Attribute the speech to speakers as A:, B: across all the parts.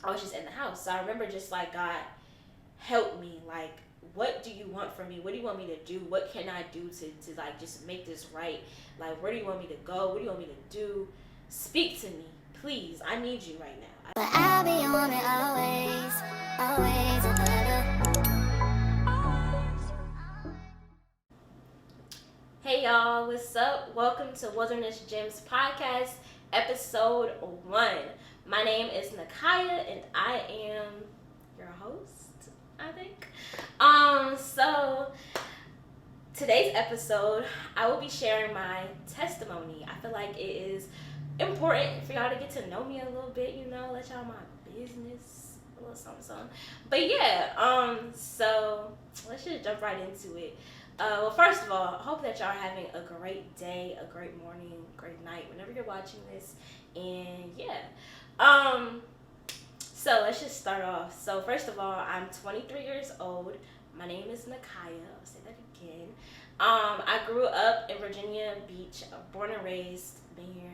A: I was just in the house. So I remember just like, God, help me. Like, what do you want from me? What do you want me to do? What can I do to like just make this right? Like, where do you want me to go? What do you want me to do? Speak to me, please. I need you right now.
B: But I'll be on it always, always and forever.
A: Hey y'all, what's up? Welcome to Wilderness Gems Podcast, episode 1. My name is Nakaya and I am your host, I think. So today's episode, I will be sharing my testimony. I feel like it is important for y'all to get to know me a little bit, let y'all my business, a little something, something. But yeah, so let's just jump right into it. Well, first of all, I hope that y'all are having a great day, a great morning, great night, whenever you're watching this. And yeah, so let's just start off. So first of all, I'm 23 years old. My name is Nakaya. I'll say that again. I grew up in Virginia Beach, born and raised, been here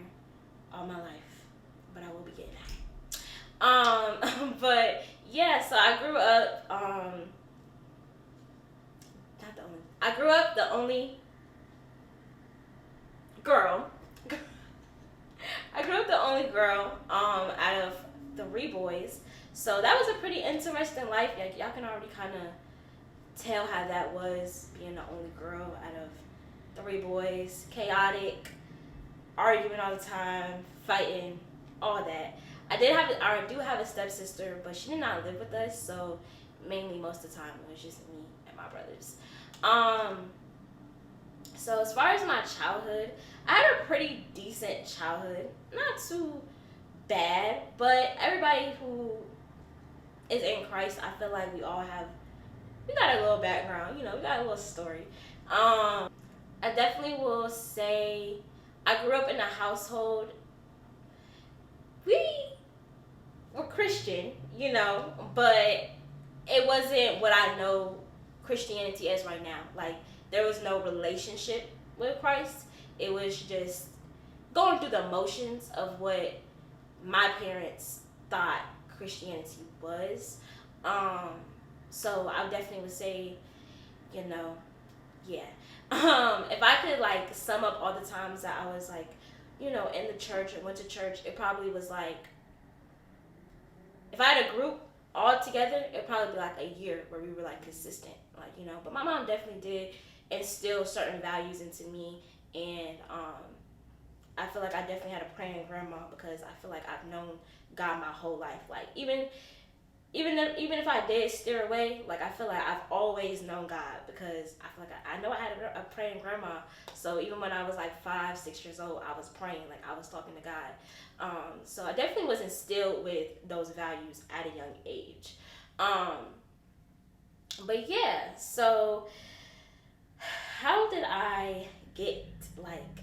A: all my life, but I will be getting out. But yeah, so I grew up. Not the only. I grew up the only girl. I grew up the only girl out of 3 boys. So that was a pretty interesting life. Like, y'all can already kind of tell how that was being the only girl out of 3 boys. Chaotic, arguing all the time, fighting, all that. I do have a stepsister, but she did not live with us, so mainly most of the time it was just me and my brothers. So as far as my childhood, I had a pretty decent childhood. Not too bad, but everybody who is in Christ, I feel like we got a little background, we got a little story. I definitely will say I grew up in a household. We were Christian, but it wasn't what I know Christianity is right now. Like, there was no relationship with Christ. It was just going through the motions of what my parents thought Christianity was. So I definitely would say, yeah. If I could like sum up all the times that I was like, in the church or went to church, it probably was like, if I had a group all together, it'd probably be like a year where we were like consistent, but my mom definitely did instill certain values into me. And I feel like I definitely had a praying grandma, because I feel like I've known God my whole life. Like, even if I did steer away, like, I feel like I've always known God, because I feel like I know I had a praying grandma. So even when I was like 5, 6 years old, I was praying, like I was talking to God. So I definitely was instilled with those values at a young age. But yeah, so how did I get like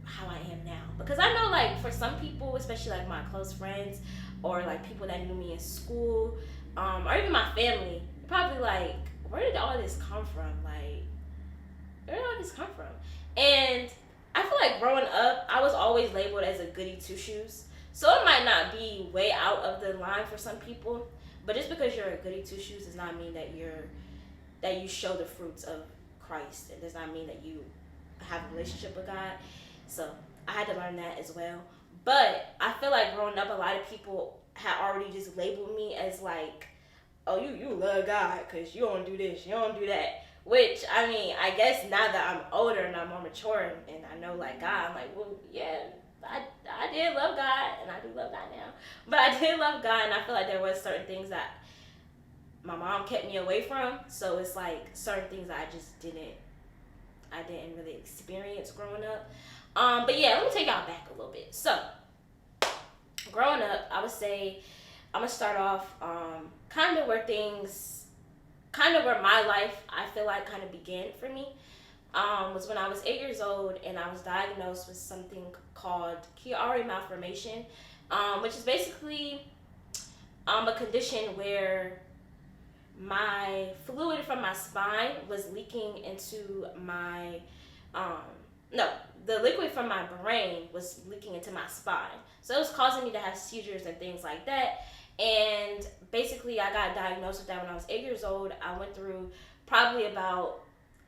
A: how I am now? Because I know, like, for some people, especially like my close friends or like people that knew me in school, or even my family, probably like, where did all this come from? Like, where did all this come from? And I feel like growing up, I was always labeled as a goody two shoes. So it might not be way out of the line for some people, but just because you're a goody two shoes does not mean that you show the fruits of Christ. It does not mean that you have a relationship with God. So I had to learn that as well. But I feel like growing up, a lot of people had already just labeled me as like, oh, you love God because you don't do this, you don't do that. Which, I mean, I guess now that I'm older and I'm more mature and I know like God, I'm like, well, yeah, I did love God, and I do love God now. But I did love God, and I feel like there was certain things that my mom kept me away from. So it's like certain things that I didn't really experience growing up. But yeah, let me take y'all back a little bit. So growing up, I would say I'm gonna start off kind of where my life, I feel like, kind of began for me. Was when I was 8 years old, and I was diagnosed with something called Chiari malformation, which is basically a condition where my fluid from my spine was leaking into my no, the liquid from my brain was leaking into my spine. So it was causing me to have seizures and things like that. And basically, I got diagnosed with that when I was 8 years old. I went through probably about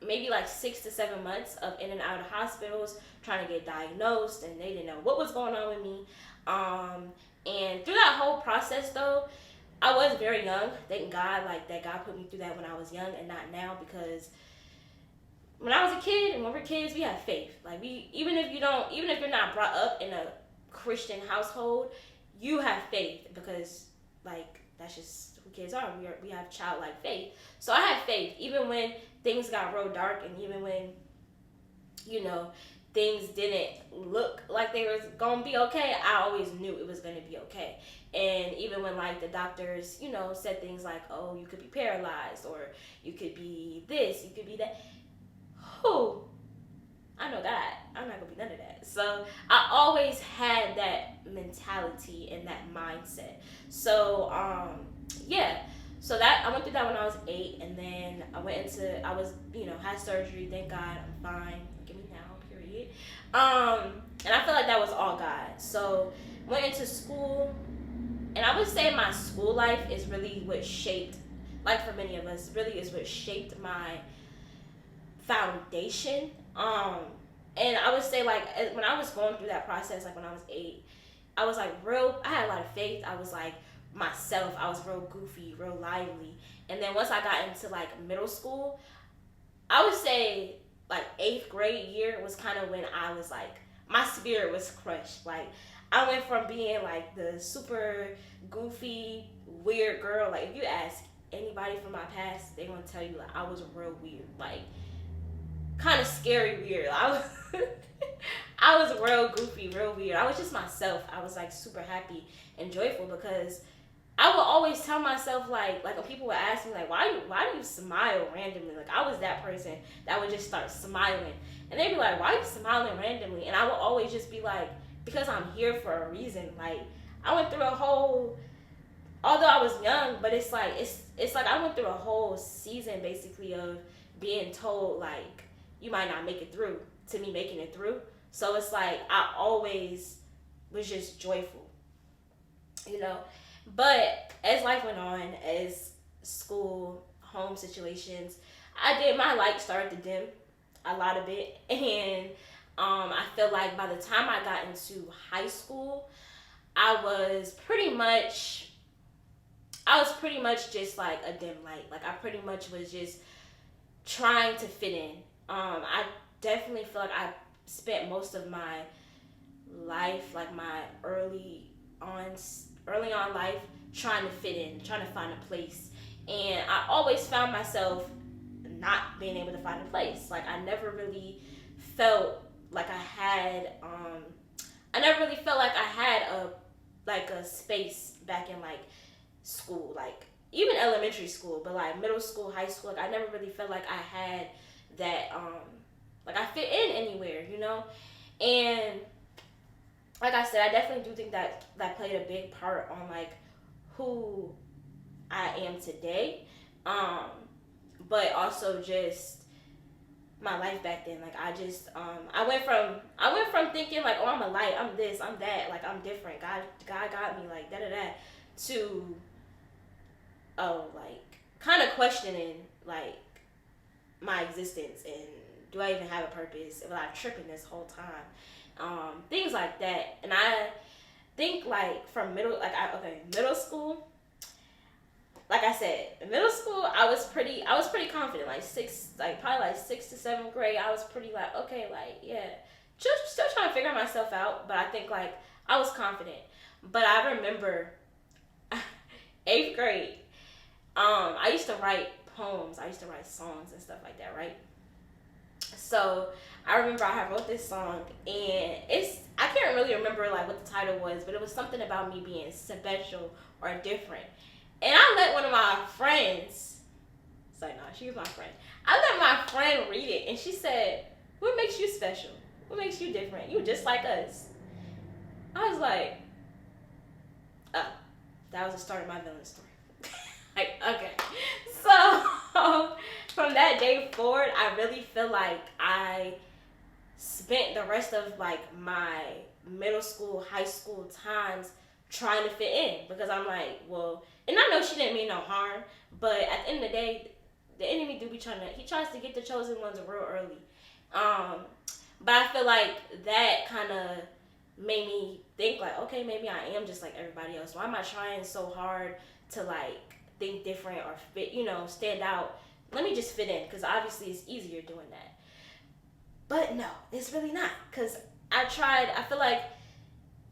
A: maybe like 6 to 7 months of in and out of hospitals trying to get diagnosed, and they didn't know what was going on with me. And through that whole process, though, I was very young. Thank God, like that God put me through that when I was young and not now, because when I was a kid and when we're kids, we have faith. Like we, even if you're not brought up in a Christian household, you have faith because like that's just who kids are. We have childlike faith. So I had faith even when things got real dark, and even when you know things didn't look like they was gonna be okay. I always knew it was gonna be okay. And even when like the doctors, said things like, "Oh, you could be paralyzed, or you could be this, you could be that." Who? I know that. I'm not gonna be none of that. So I always had that mentality and that mindset. So yeah. So that I went through that when I was 8, and then I was had surgery. Thank God, I'm fine. Give me now, period. And I feel like that was all God. So went into school, and I would say my school life is really what shaped, like for many of us, really is what shaped my foundation. And I would say like when I was going through that process, like when I was 8, I was like I had a lot of faith. I was like myself. I was real goofy, real lively. And then once I got into like middle school, I would say like 8th grade year was kind of when I was like, my spirit was crushed. Like I went from being like the super goofy, weird girl. Like if you ask anybody from my past, they gonna tell you like I was real weird. Like kind of scary weird. I was real goofy, real weird. I was just myself. I was like super happy and joyful because I would always tell myself like when people would ask me like why do you smile randomly? Like I was that person that would just start smiling, and they'd be like, why are you smiling randomly? And I would always just be like, because I'm here for a reason. Like I went through a whole, although I was young, but it's like I went through a whole season basically of being told like you might not make it through, to me making it through. So it's like I always was just joyful, But as life went on, as school, home situations, my light started to dim a lot of it. And I feel like by the time I got into high school, I was pretty much just like a dim light. Like I pretty much was just trying to fit in. I definitely feel like I spent most of my life, like my early on life, trying to fit in, trying to find a place. And I always found myself not being able to find a place. Like I never really felt like I had a space back in like school, like even elementary school, but like middle school, high school, like I never really felt like I had that like I fit in anywhere, And like I said, I definitely do think that played a big part on like who I am today. But also just my life back then. Like I just I went from thinking like, oh, I'm a light, I'm this, I'm that, like I'm different. God got me like da da da, to like kind of questioning like my existence, and do I even have a purpose? Am I tripping this whole time? Things like that. And I think like from middle school, like I said, in middle school I was pretty confident. Probably 6th to 7th grade, I was pretty like, okay, like yeah, just still trying to figure myself out, but I think like I was confident. But I remember 8th grade, I used to write poems, I used to write songs and stuff like that, right? So I remember I wrote this song, and I can't really remember like what the title was, but it was something about me being special or different. And I let one of my friends, she was my friend. I let my friend read it, and she said, "What makes you special? What makes you different? You just like us." I was like, oh, that was the start of my villain story. Like, okay. So from that day forward, I really feel like I spent the rest of like my middle school, high school times trying to fit in, because I'm like, well, and I know she didn't mean no harm, but at the end of the day, the enemy do be he tries to get the chosen ones real early. But I feel like that kind of made me think like, okay, maybe I am just like everybody else. Why am I trying so hard to like think different or fit, stand out? Let me just fit in, because obviously it's easier doing that. But no, it's really not, because I feel like,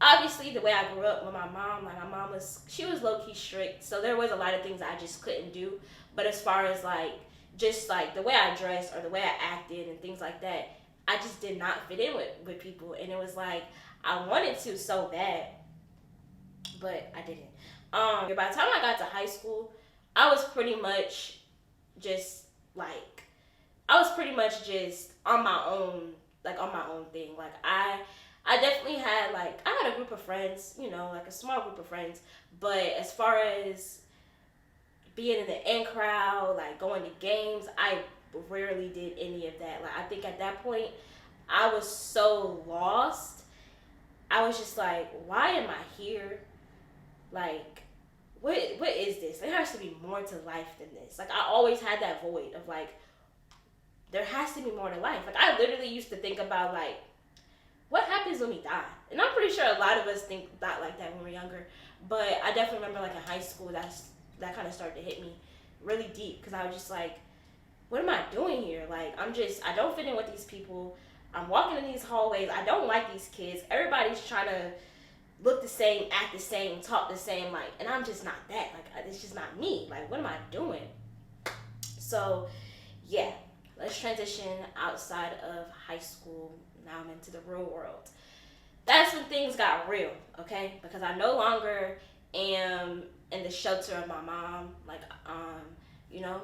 A: obviously the way I grew up with my mom, like my mom she was low-key strict, so there was a lot of things I just couldn't do. But as far as like just like the way I dressed or the way I acted and things like that, I just did not fit in with people. And it was like I wanted to so bad, but I didn't. By the time I got to high school, I was pretty much just like on my own, like on my own thing. Like I definitely had I had a group of friends, like a small group of friends, but as far as being in the in crowd, like going to games, I rarely did any of that. Like I think at that point I was so lost. I was just like, why am I here? Like what is this? There has to be more to life than this. Like I always had that void of like there has to be more to life. Like I literally used to think about like what happens when we die? And I'm pretty sure a lot of us thought like that when we were younger. But I definitely remember like in high school that kind of started to hit me really deep, because I was just like, what am I doing here? Like I don't fit in with these people. I'm walking in these hallways. I don't like these kids. Everybody's trying to look the same, act the same, talk the same, like, and I'm just not that. Like it's just not me. Like what am I doing? So yeah, let's transition outside of high school. Now I'm into the real world. That's when things got real, okay? Because I no longer am in the shelter of my mom. Like,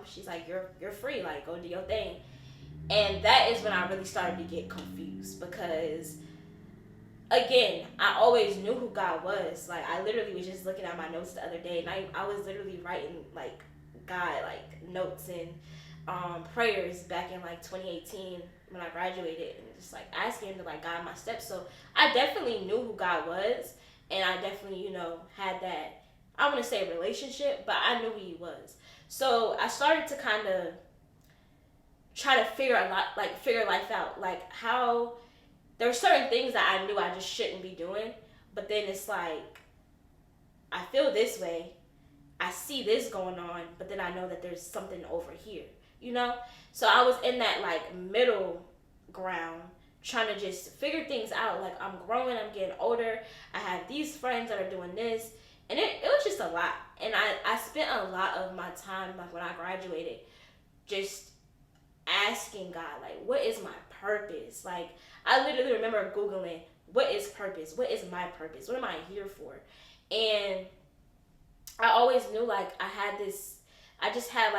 A: she's like, you're free, like go do your thing. And that is when I really started to get confused, because again, I always knew who God was. Like I literally was just looking at my notes the other day, and I was literally writing like God like notes and prayers back in like 2018 when I graduated, and just like asking him to like guide my steps. So I definitely knew who God was, and I definitely had that, I want to say relationship, but I knew who he was. So I started to kind of try to figure life out, like how there were certain things that I knew I just shouldn't be doing, but then it's like I feel this way, I see this going on, but then I know that there's something over here. So I was in that like middle ground, trying to just figure things out. Like I'm growing, I'm getting older, I have these friends that are doing this, and it was just a lot. And I spent a lot of my time, like when I graduated, just asking God, like, what is my purpose? Like I literally remember Googling, what is purpose? What is my purpose? What am I here for? And I always knew like I just had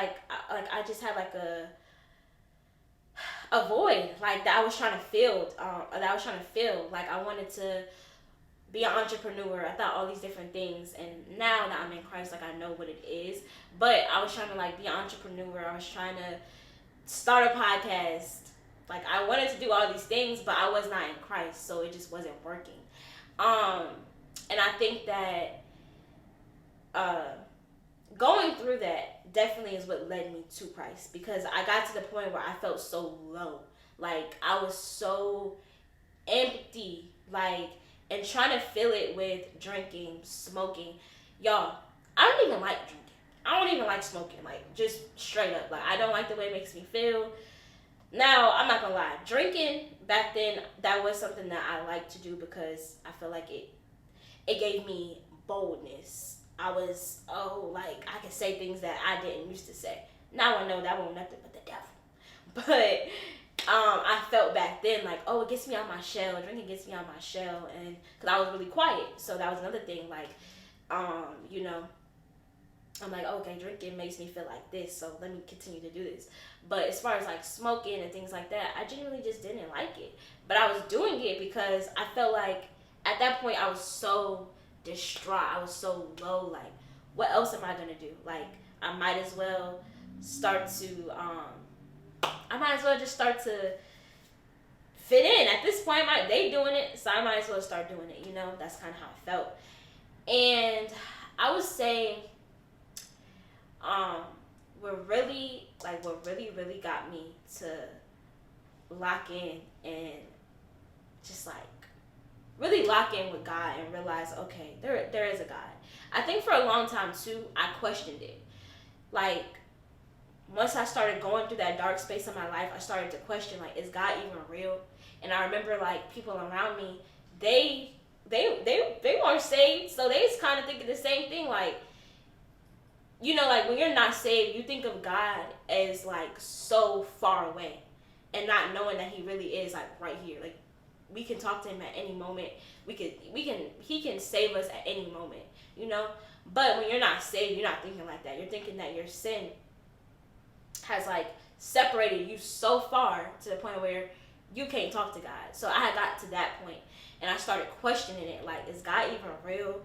A: a void like that I was trying to fill. Like I wanted to be an entrepreneur. I thought all these different things, and now that I'm in Christ, like I know what it is. But I was trying to like be an entrepreneur. I was trying to start a podcast. Like I wanted to do all these things, but I was not in Christ, so it just wasn't working. And I think that going through that definitely is what led me to Christ, because I got to the point where I felt so low. Like I was so empty, like, and trying to fill it with drinking, smoking. Y'all, I don't even like drinking. I don't even like smoking, like just straight up. Like I don't like the way it makes me feel. Now, I'm not gonna lie, drinking back then, that was something that I liked to do, because I feel like it gave me boldness. I was, I could say things that I didn't used to say. Now I know that won't nothing but the devil. But I felt back then like, it gets me out my shell. Drinking gets me out my shell, and because I was really quiet, so that was another thing. Like, I'm like, okay, drinking makes me feel like this, so let me continue to do this. But as far as like smoking and things like that, I genuinely just didn't like it. But I was doing it because I felt like at that point I was so distraught. I was so low. Like, what else am I gonna do? Like, I might as well just start to fit in. At this point, they doing it, so I might as well start doing it. That's kind of how I felt. And I would say, um, what really got me to lock in and just like really lock in with God and realize, okay, there is a God. I think for a long time too, I questioned it. Like once I started going through that dark space in my life, I started to question, like, is God even real? And I remember like people around me, they they weren't saved, so they was kind of thinking the same thing. Like, like when you're not saved, you think of God as like so far away, and not knowing that He really is like right here. Like we can talk to Him at any moment. He can save us at any moment. You know. But when you're not saved, you're not thinking like that. You're thinking that your sin has like separated you so far to the point where you can't talk to God. So I had got to that point, and I started questioning it. Like, is God even real?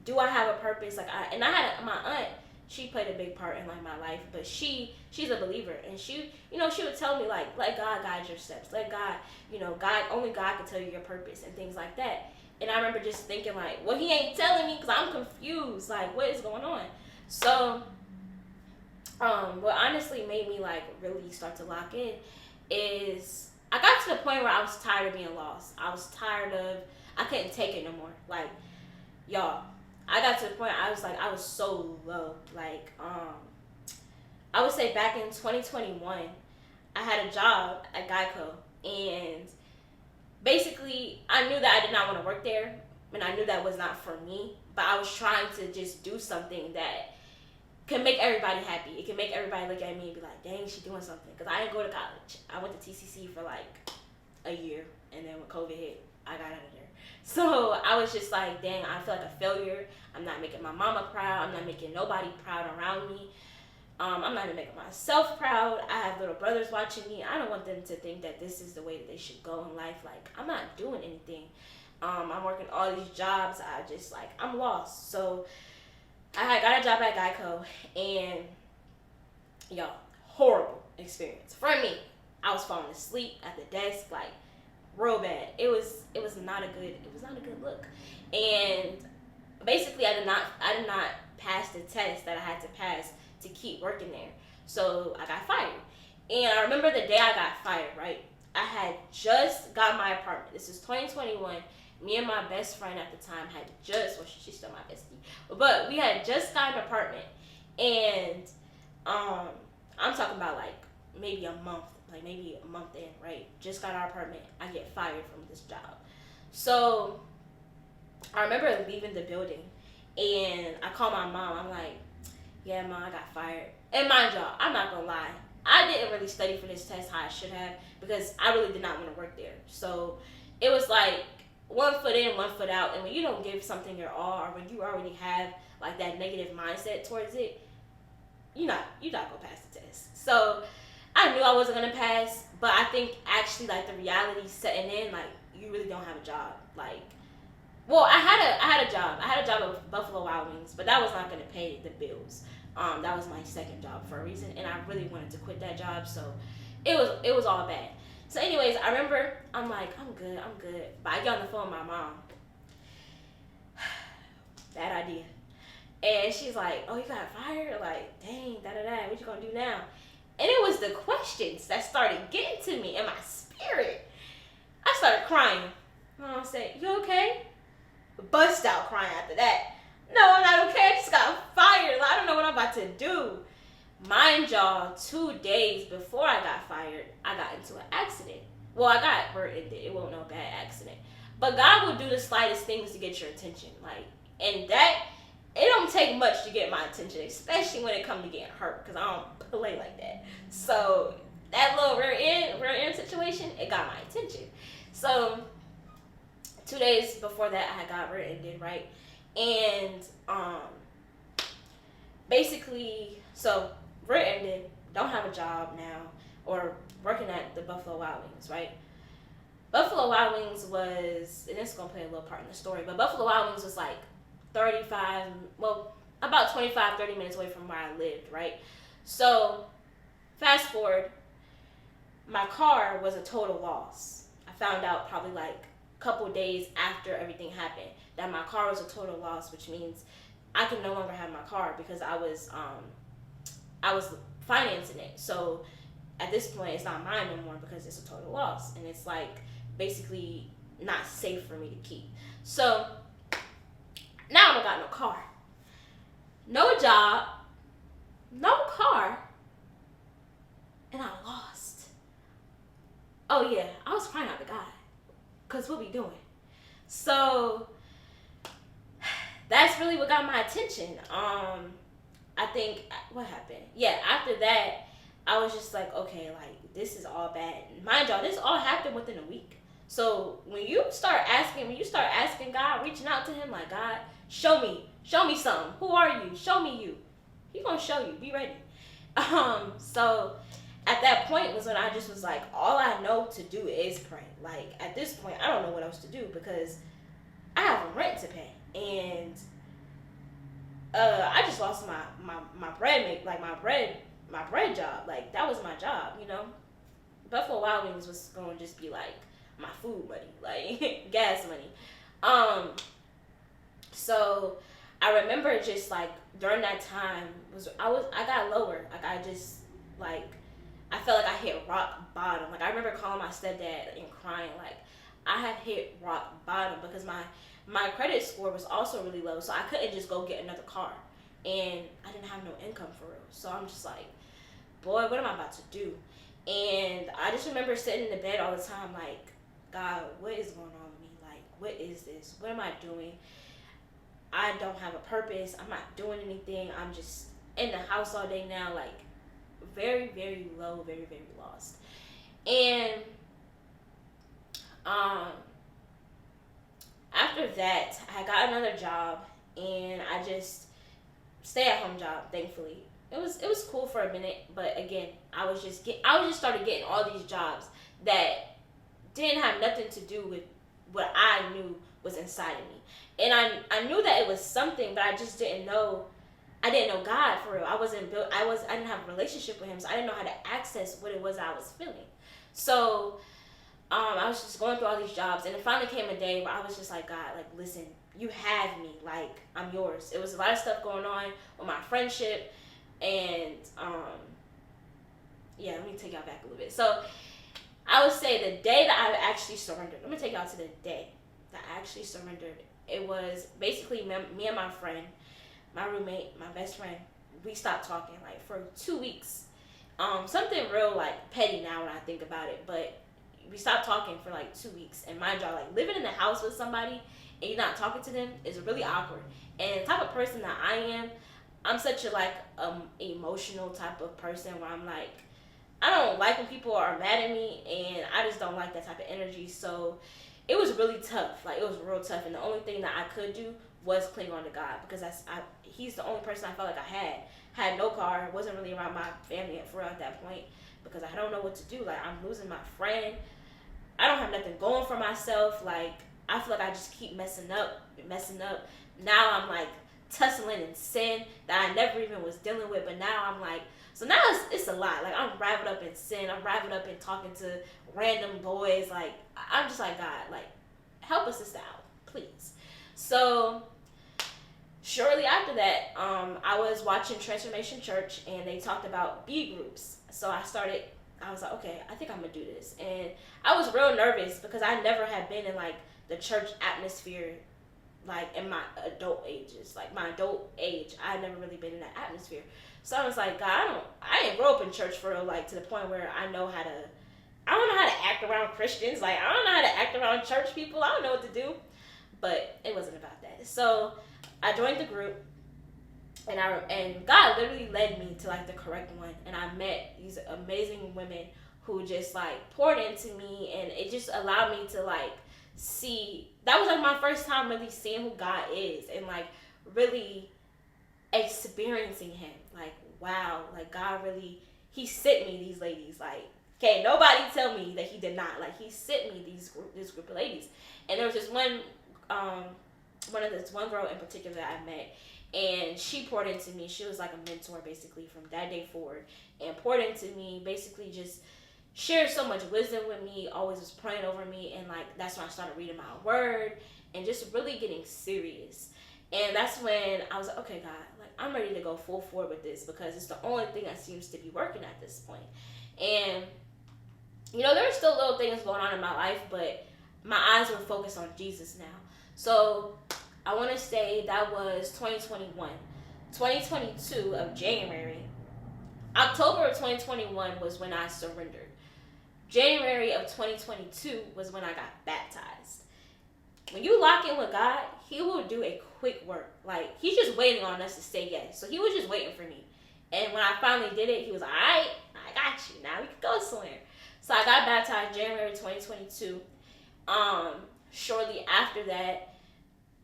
A: Do I have a purpose? And I had my aunt. She played a big part in like my life, but she's a believer, and she would tell me like, let God guide your steps. Let God, God, only God can tell you your purpose and things like that. And I remember just thinking like, well, He ain't telling me because I'm confused. Like, what is going on? So what honestly made me like really start to lock in is I got to the point where I was tired of being lost. I couldn't take it no more. Like, y'all, I got to the point I was so low. Like, I would say back in 2021, I had a job at Geico, and basically I knew that I did not want to work there, and I knew that was not for me, but I was trying to just do something that can make everybody happy. It can make everybody look at me and be like, dang, she doing something. Because I didn't go to college. I went to TCC for like a year, and then when COVID hit, I got out of there. So I was just like, dang, I feel like a failure. I'm not making my mama proud. I'm not making nobody proud around me. I'm not even making myself proud. I have little brothers watching me. I don't want them to think that this is the way that they should go in life. Like, I'm not doing anything. I'm working all these jobs. I'm lost. So I got a job at Geico, and y'all, horrible experience for me. I was falling asleep at the desk, like real bad. It was not a good look. And basically I did not pass the test that I had to pass to keep working there. So I got fired. And I remember the day I got fired, right? I had just got my apartment. This is 2021. Me and my best friend at the time had she's still my bestie, but we had just got an apartment, and I'm talking about like maybe a month in, right? Just got our apartment. I get fired from this job. So I remember leaving the building, and I called my mom. I'm like, yeah, Mom, I got fired. And mind y'all, I'm not gonna lie, I didn't really study for this test how I should have, because I really did not want to work there. So it was like one foot in, one foot out. And when you don't give something your all, or when you already have like that negative mindset towards it, you're not gonna pass the test. So I knew I wasn't gonna pass, but I think actually like the reality setting in, like you really don't have a job. Like, well, I had a job. I had a job at Buffalo Wild Wings, but that was not gonna pay the bills. That was my second job for a reason, and I really wanted to quit that job, so it was all bad. So anyways, I remember I'm like, I'm good. But I get on the phone with my mom. Bad idea. And she's like, oh, you got fired? Like, dang, da-da-da, what you gonna do now? And it was the questions that started getting to me in my spirit. I started crying. Mom said, you okay? Bust out crying after that. No, I'm not okay. I just got fired. I don't know what I'm about to do. Mind y'all, 2 days before I got fired, I got into an accident. Well, I got hurt-ended. It wasn't no bad accident. But God will do the slightest things to get your attention. Like, and that, it don't take much to get my attention, especially when it comes to getting hurt, because I don't play like that. So that little rear end situation, it got my attention. So 2 days before that, I got rear-ended, right? And basically, so rear-ended, don't have a job now, or working at the Buffalo Wild Wings, right? Buffalo Wild Wings was, and it's going to play a little part in the story, but Buffalo Wild Wings was like about 25, 30 minutes away from where I lived, right? So, fast forward, my car was a total loss. I found out probably like a couple days after everything happened that my car was a total loss, which means I can no longer have my car because I was financing it. So at this point, it's not mine no more because it's a total loss, and it's like basically not safe for me to keep. So now I don't got no car, no job, no car, and I lost. Oh yeah, I was crying out to God, cause what we doing? So that's really what got my attention. I think what happened. Yeah, after that, I was just like, okay, like this is all bad. Mind y'all, this all happened within a week. So when you start asking God, reaching out to Him, like God, show me something. Who are you? Show me you. He gonna show you. Be ready. So at that point was when I just was like, all I know to do is pray. Like at this point, I don't know what else to do because I have a rent to pay, and I just lost my bread my bread job. Like that was my job, you know. Buffalo Wild Wings was gonna just be like my food money, like gas money. So I remember just like during that time I got lower. Like I just like I felt like I hit rock bottom. Like I remember calling my stepdad and crying like I had hit rock bottom because my credit score was also really low, so I couldn't just go get another car, and I didn't have no income for real. So I'm just like, boy, what am I about to do? And I just remember sitting in the bed all the time like, God, what is going on with me? Like, what is this? What am I doing? I don't have a purpose. I'm not doing anything. I'm just in the house all day now, like very, very low, very, very lost. And after that, I got another job, and I just stay at home job. Thankfully, it was cool for a minute, but again, I was just started getting all these jobs that didn't have nothing to do with what I knew was inside of me, and I knew that it was something, but I just didn't know. I didn't know God for real. I wasn't built. I didn't have a relationship with Him, so I didn't know how to access what it was I was feeling. So I was just going through all these jobs, and it finally came a day where I was just like, God, like, listen, you have me, like, I'm yours. It was a lot of stuff going on with my friendship, and yeah, let me take y'all back a little bit. So I would say the day that I actually surrendered, let me take y'all to the day that I actually surrendered. It was basically me and my friend, my roommate, my best friend, we stopped talking, like, for 2 weeks. Something real, like, petty now when I think about it, but we stopped talking for like 2 weeks, and mind y'all, like living in the house with somebody and you're not talking to them is really awkward. And the type of person that I am, I'm such a like emotional type of person where I'm like, I don't like when people are mad at me, and I just don't like that type of energy. So it was really tough. Like it was real tough, and the only thing that I could do was cling on to God because He's the only person I felt like I had no car, wasn't really around my family for real at that point because I don't know what to do. Like I'm losing my friend. I don't have nothing going for myself. Like I feel like I just keep messing up. Now I'm like tussling in sin that I never even was dealing with, but now I'm like, so now it's a lot. Like I'm wrapped up in sin. I'm wrapped up in talking to random boys. Like I'm just like, God, like help us sister out, please. So shortly after that, I was watching Transformation Church, and they talked about B groups. So I was like, okay, I think I'm gonna do this. And I was real nervous because I never had been in like the church atmosphere, like in my adult ages, like my adult age. I had never really been in that atmosphere. So I was like, God, I didn't grow up in church for real, like to the point where I don't know how to act around Christians. Like I don't know how to act around church people. I don't know what to do. But it wasn't about that. So I joined the group, and God literally led me to like the correct one, and I met these amazing women who just like poured into me, and it just allowed me to like see. That was like my first time really seeing who God is, and like really experiencing Him. Like wow, like God really, He sent me these ladies. Like okay, nobody tell me that He did not. Like He sent me this group of ladies, and there was this one girl in particular that I met, and she poured into me. She was like a mentor basically from that day forward, and poured into me, basically just shared so much wisdom with me, always was praying over me, and like that's when I started reading my word, and just really getting serious. And that's when I was like, okay, God, like I'm ready to go full forward with this because it's the only thing that seems to be working at this point. And there are still little things going on in my life, but my eyes were focused on Jesus now. So I want to say that was 2021. 2022 of January. October of 2021 was when I surrendered. January of 2022 was when I got baptized. When you lock in with God, He will do a quick work. Like, He's just waiting on us to say yes. So He was just waiting for me. And when I finally did it, He was like, all right, I got you. Now we can go somewhere. So I got baptized January 2022. Shortly after that,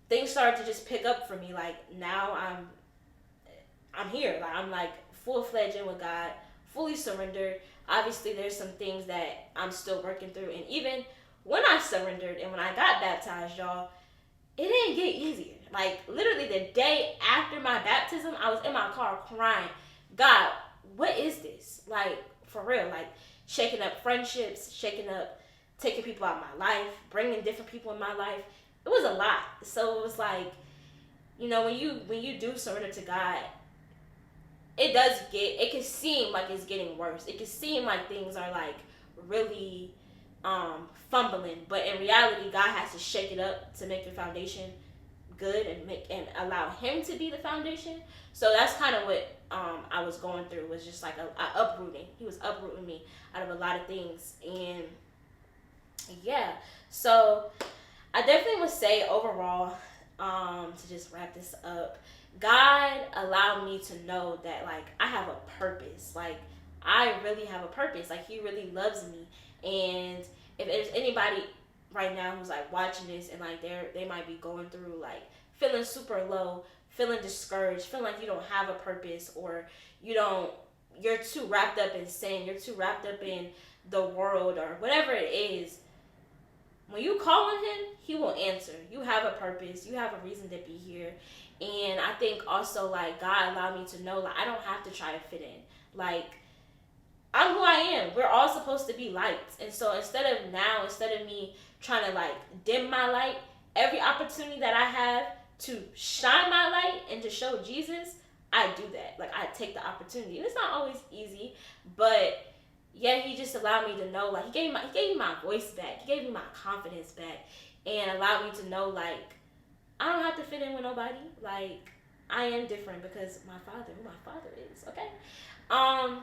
A: things started to just pick up for me. Like, now I'm here. Like, I'm like full-fledged in with God, fully surrendered. Obviously, there's some things that I'm still working through. And even when I surrendered and when I got baptized, y'all, it didn't get easier. Like, literally the day after my baptism, I was in my car crying, God, what is this? Like, for real. Like, shaking up friendships, taking people out of my life, bringing different people in my life. It was a lot. So it was like, when you do surrender to God, it can seem like it's getting worse. It can seem like things are like really fumbling, but in reality, God has to shake it up to make your foundation good and allow Him to be the foundation. So that's kind of what I was going through, was just like a uprooting. He was uprooting me out of a lot of things, and yeah. So I definitely would say overall, to just wrap this up, God allowed me to know that, like, I have a purpose. Like, I really have a purpose. Like, He really loves me. And if there's anybody right now who's, like, watching this and, like, they might be going through, like, feeling super low, feeling discouraged, feeling like you don't have a purpose, or you're too wrapped up in sin, you're too wrapped up in the world or whatever it is, when you call on Him, He will answer. You have a purpose. You have a reason to be here. And I think also, like, God allowed me to know, like, I don't have to try to fit in. Like, I'm who I am. We're all supposed to be lights. And so instead of me trying to, like, dim my light, every opportunity that I have to shine my light and to show Jesus, I do that. Like, I take the opportunity. And it's not always easy, but yeah, He just allowed me to know, like, He gave me my voice back. He gave me my confidence back, and allowed me to know, like, I don't have to fit in with nobody. Like, I am different because who my father is, okay?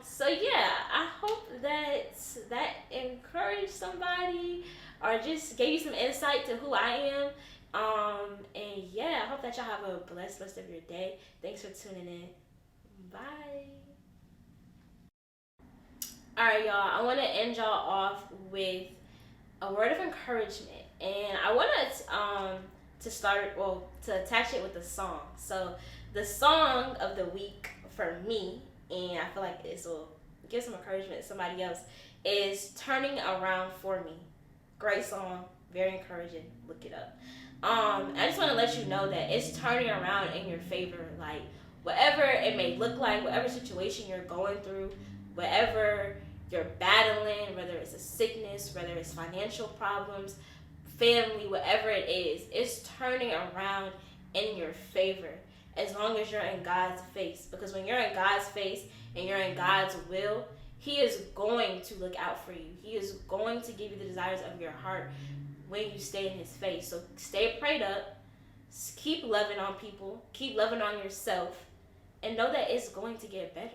A: So yeah, I hope that encouraged somebody or just gave you some insight to who I am. And yeah, I hope that y'all have a blessed rest of your day. Thanks for tuning in. Bye. Alright, y'all, I want to end y'all off with a word of encouragement. And I want to attach it with a song. So the song of the week for me, and I feel like this will give some encouragement to somebody else, is Turning Around For Me. Great song, very encouraging. Look it up. I just want to let you know that it's turning around in your favor. Like, whatever it may look like, whatever situation you're going through, whatever you're battling, whether it's a sickness, whether it's financial problems, family, whatever it is, it's turning around in your favor as long as you're in God's face. Because when you're in God's face and you're in God's will, He is going to look out for you. He is going to give you the desires of your heart when you stay in His face. So stay prayed up, keep loving on people, keep loving on yourself, and know that it's going to get better.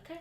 A: Okay?